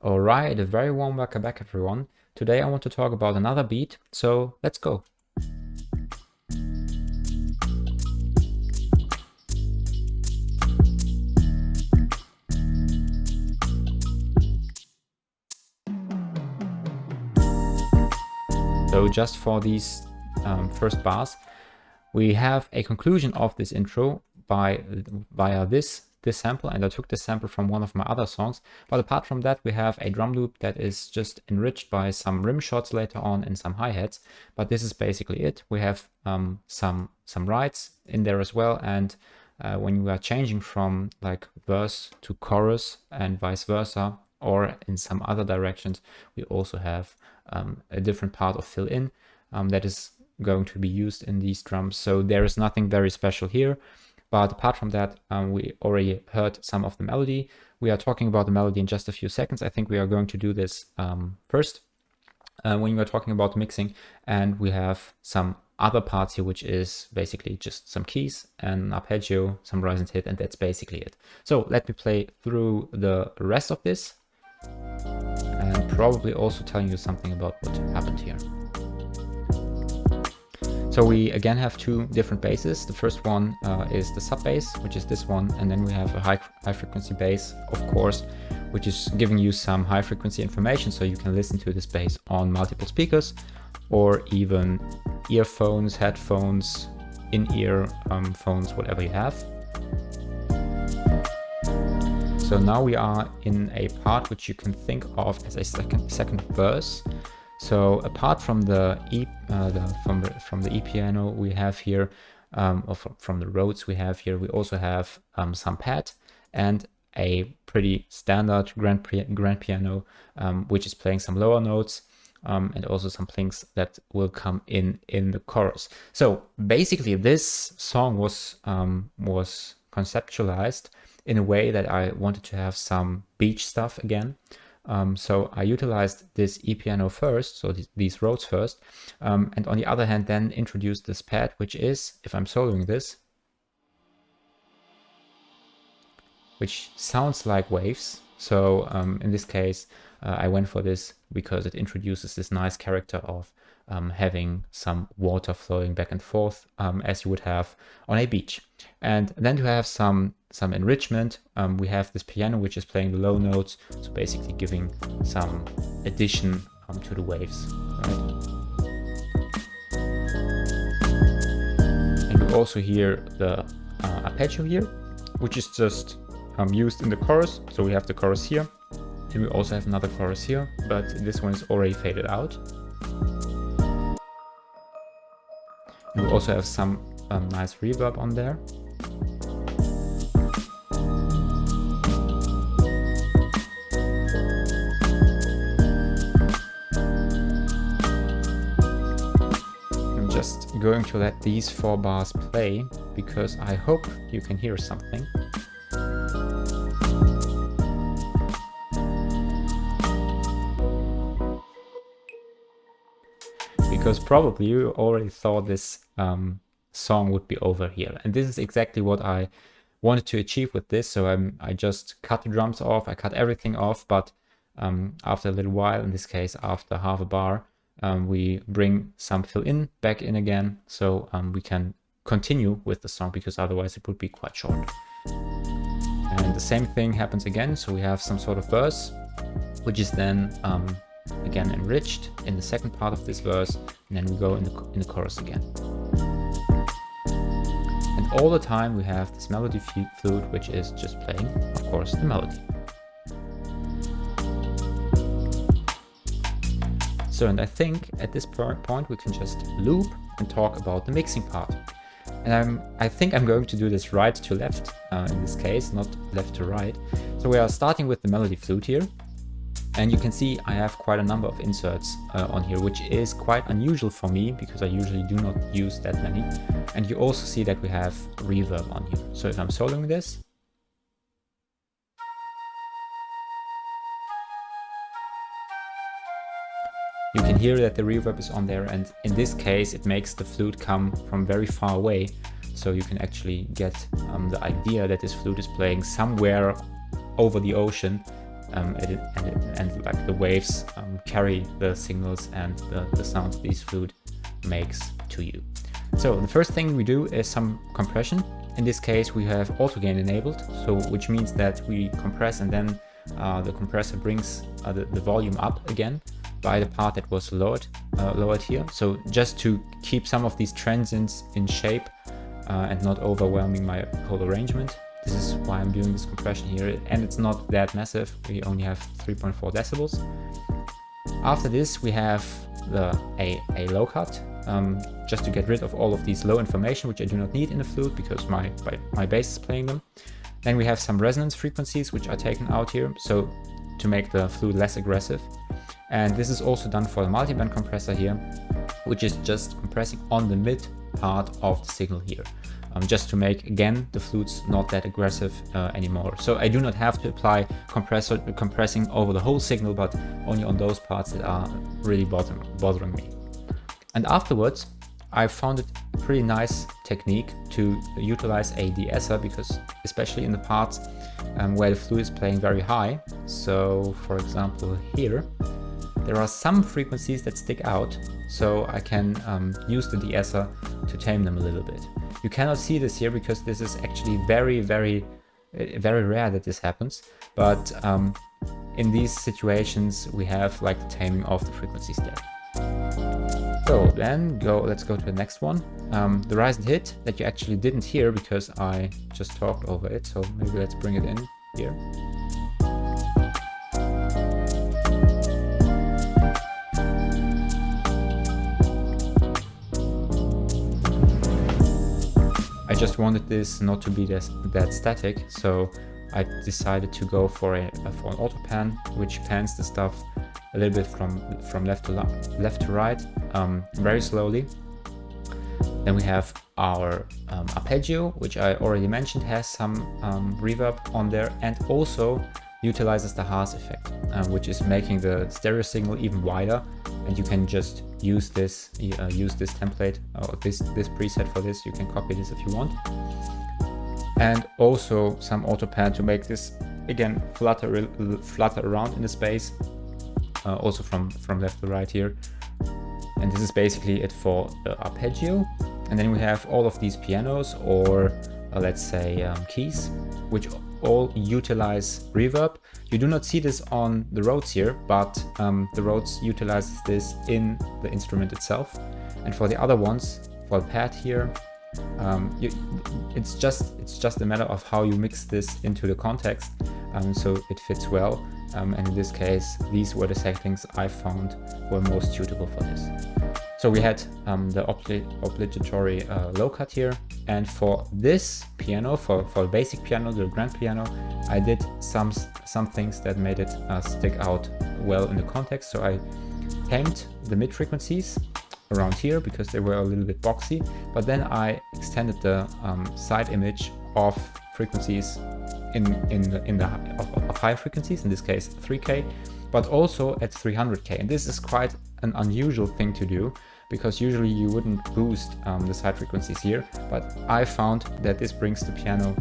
Alright, a very warm welcome back everyone. Today I want to talk about another beat, so let's go. So just for these first bars, we have a conclusion of this intro via this sample, and I took this sample from one of my other songs. But apart from that, we have a drum loop that is just enriched by some rim shots later on and some hi-hats. But this is basically it. We have some rides in there as well, and when we are changing from like verse to chorus and vice versa, or in some other directions, we also have a different part of fill in that is going to be used in these drums. So there is nothing very special here. But apart from that, we already heard some of the melody. We are talking about the melody in just a few seconds. I think we are going to do this first when we are talking about mixing. And we have some other parts here, which is basically just some keys, an arpeggio, some rise and hit, and that's basically it. So let me play through the rest of this and probably also telling you something about what happened here. So we again have two different basses. The first one is the sub bass, which is this one, and then we have a high frequency bass, of course, which is giving you some high frequency information, so you can listen to this bass on multiple speakers or even earphones, headphones, in-ear phones, whatever you have. So now we are in a part which you can think of as a second verse. So apart from the from the E piano we have here, or from the Rhodes we have here, we also have some pad and a pretty standard grand piano, which is playing some lower notes, and also some plinks that will come in the chorus. So basically, this song was conceptualized in a way that I wanted to have some beach stuff again. So I utilized this E piano first, so these Rhodes first, and on the other hand then introduced this pad, which is, if I'm soloing this, which sounds like waves. So in this case I went for this because it introduces this nice character of having some water flowing back and forth, as you would have on a beach. And then to have some enrichment, we have this piano which is playing the low notes, so basically giving some addition to the waves, right? And we also hear the arpeggio here, which is just used in the chorus. So we have the chorus here, and we also have another chorus here, but this one is already faded out. And we also have some nice reverb on there. I'm just going to let these 4 bars play because I hope you can hear something. Because probably you already thought this song would be over here. And this is exactly what I wanted to achieve with this. So I just cut the drums off, I cut everything off, but after a little while, in this case after half a bar, we bring some fill in back in again, so we can continue with the song, because otherwise it would be quite short. And the same thing happens again, so we have some sort of verse, which is then again enriched in the second part of this verse, and then we go in the chorus again. And all the time we have this melody flute, which is just playing, of course, the melody. So, and I think at this point we can just loop and talk about the mixing part. And I think I'm going to do this right to left in this case, not left to right. So we are starting with the melody flute here. And you can see I have quite a number of inserts on here, which is quite unusual for me because I usually do not use that many. And you also see that we have reverb on here. So if I'm soloing this, you can hear that the reverb is on there, and in this case it makes the flute come from very far away. So you can actually get the idea that this flute is playing somewhere over the ocean, and like the waves carry the signals and the sounds this flute makes to you. So the first thing we do is some compression. In this case, we have auto gain enabled, so which means that we compress and then the compressor brings the volume up again by the part that was lowered here. So just to keep some of these transients in shape and not overwhelming my whole arrangement. This is why I'm doing this compression here, and it's not that massive. We only have 3.4 decibels. After this, we have a low cut, just to get rid of all of these low information, which I do not need in the flute because my bass is playing them. Then we have some resonance frequencies, which are taken out here, so to make the flute less aggressive. And this is also done for the multiband compressor here, which is just compressing on the mid part of the signal here, just to make, again, the flutes not that aggressive anymore. So I do not have to apply compressing over the whole signal, but only on those parts that are really bothering me. And afterwards, I found it a pretty nice technique to utilize a de-esser, because especially in the parts where the flute is playing very high, so for example here, there are some frequencies that stick out, so I can use the de-esser to tame them a little bit. You cannot see this here because this is actually very rare that this happens, but in these situations we have like the taming of the frequencies there. So then let's go to the next one. The rise and hit that you actually didn't hear because I just talked over it, so maybe let's bring it in here. I just wanted this not to be that static, so I decided to go for an auto pan, which pans the stuff a little bit from left to right, very slowly. Then we have our arpeggio, which I already mentioned has some reverb on there, and also utilizes the Haas effect, which is making the stereo signal even wider. And you can just use this template or this preset for this. You can copy this if you want. And also some auto pan to make this again flutter around in the space, also from left to right here. And this is basically it for the arpeggio. And then we have all of these pianos, or let's say keys, which all utilize reverb. You do not see this on the Rhodes here, but the Rhodes utilizes this in the instrument itself. And for the other ones, for the pad here, it's just a matter of how you mix this into the context, so it fits well. And in this case, these were the settings I found were most suitable for this. So we had the obligatory low cut here, and for this piano, for the basic piano, the grand piano, I did some things that made it stick out well in the context. So I tamed the mid frequencies around here because they were a little bit boxy, but then I extended the side image of frequencies of high frequencies, in this case 3K, but also at 300K. And this is quite an unusual thing to do, because usually you wouldn't boost the side frequencies here, but I found that this brings the piano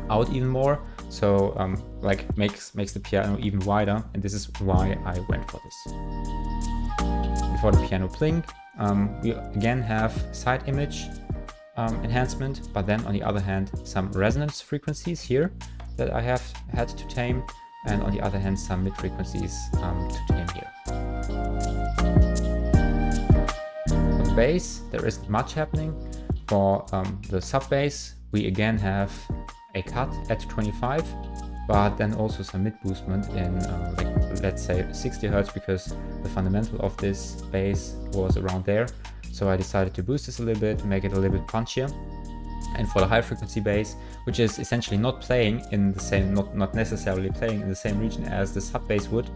out even more, so like makes the piano even wider, and this is why I went for this. Before the piano pling, we again have side image enhancement, but then on the other hand some resonance frequencies here that I have had to tame, and on the other hand some mid frequencies to tame here. For the bass, there isn't much happening. For the sub bass, we again have a cut at 25, but then also some mid boostment in like, let's say 60 Hz, because the fundamental of this bass was around there. So I decided to boost this a little bit, make it a little bit punchier. And for the high frequency bass, which is essentially not playing in the same, not necessarily playing in the same region as the sub bass would.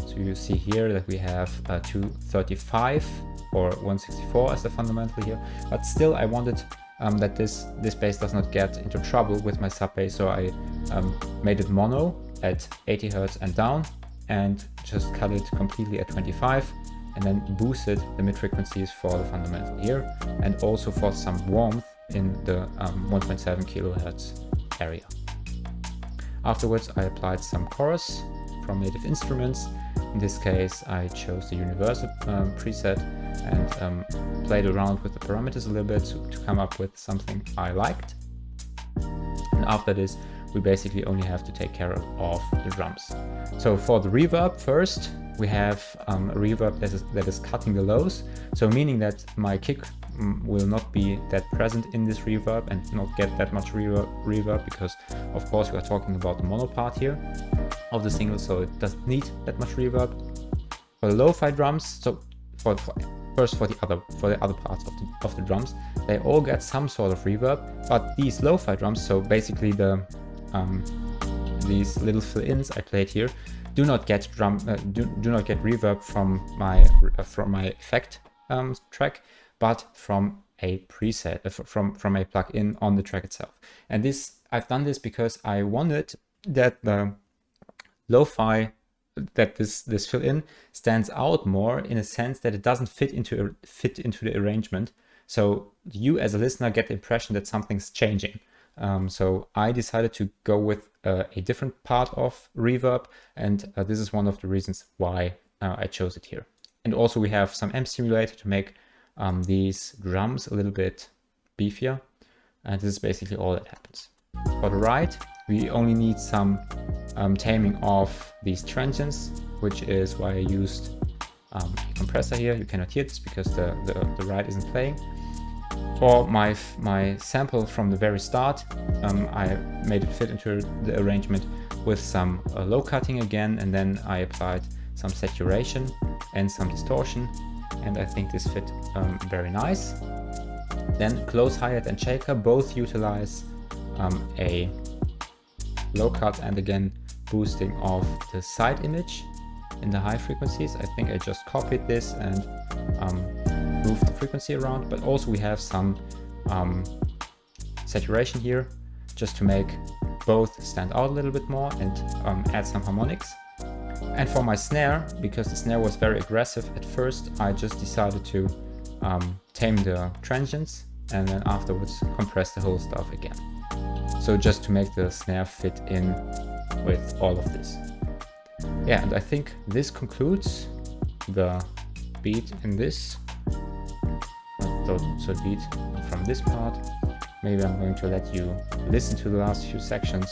So you see here that we have 235 or 164 as the fundamental here, but still I wanted that this bass does not get into trouble with my sub bass, so I made it mono at 80 Hz and down, and just cut it completely at 25, and then boosted the mid frequencies for the fundamental here, and also for some warmth in the 1.7 kHz area. Afterwards, I applied some chorus from native instruments. In this case, I chose the universal preset and played around with the parameters a little bit to come up with something I liked. And after this, we basically only have to take care of the drums. So for the reverb first, we have a reverb that is cutting the lows. So meaning that my kick will not be that present in this reverb and not get that much reverb because of course we are talking about the mono part here of the single, so it doesn't need that much reverb. For the lo-fi drums, so first for the other parts of the drums, they all get some sort of reverb, but these lo-fi drums, so basically these little fill-ins I played here, do not get reverb from my effect track, but from a preset, from a plugin on the track itself. And I've done this because I wanted that the lo-fi, that this fill-in stands out more in a sense that it doesn't fit into the arrangement. So you as a listener get the impression that something's changing. So I decided to go with a different part of reverb, and this is one of the reasons why I chose it here. And also we have some amp simulator to make these drums a little bit beefier, and this is basically all that happens. For the right, we only need some taming of these transients, which is why I used a compressor here. You cannot hear this because the right isn't playing. For my sample from the very start, I made it fit into the arrangement with some low cutting again, and then I applied some saturation and some distortion, and I think this fit very nice. Then close hi-hat and shaker both utilize a low cut and again boosting of the side image in the high frequencies. I think I just copied this and moved the frequency around, but also we have some saturation here just to make both stand out a little bit more and add some harmonics. And for my snare, because the snare was very aggressive at first, I just decided to tame the transients and then afterwards compress the whole stuff again. So just to make the snare fit in with all of this. Yeah, and I think this concludes the beat in this. So beat from this part. Maybe I'm going to let you listen to the last few sections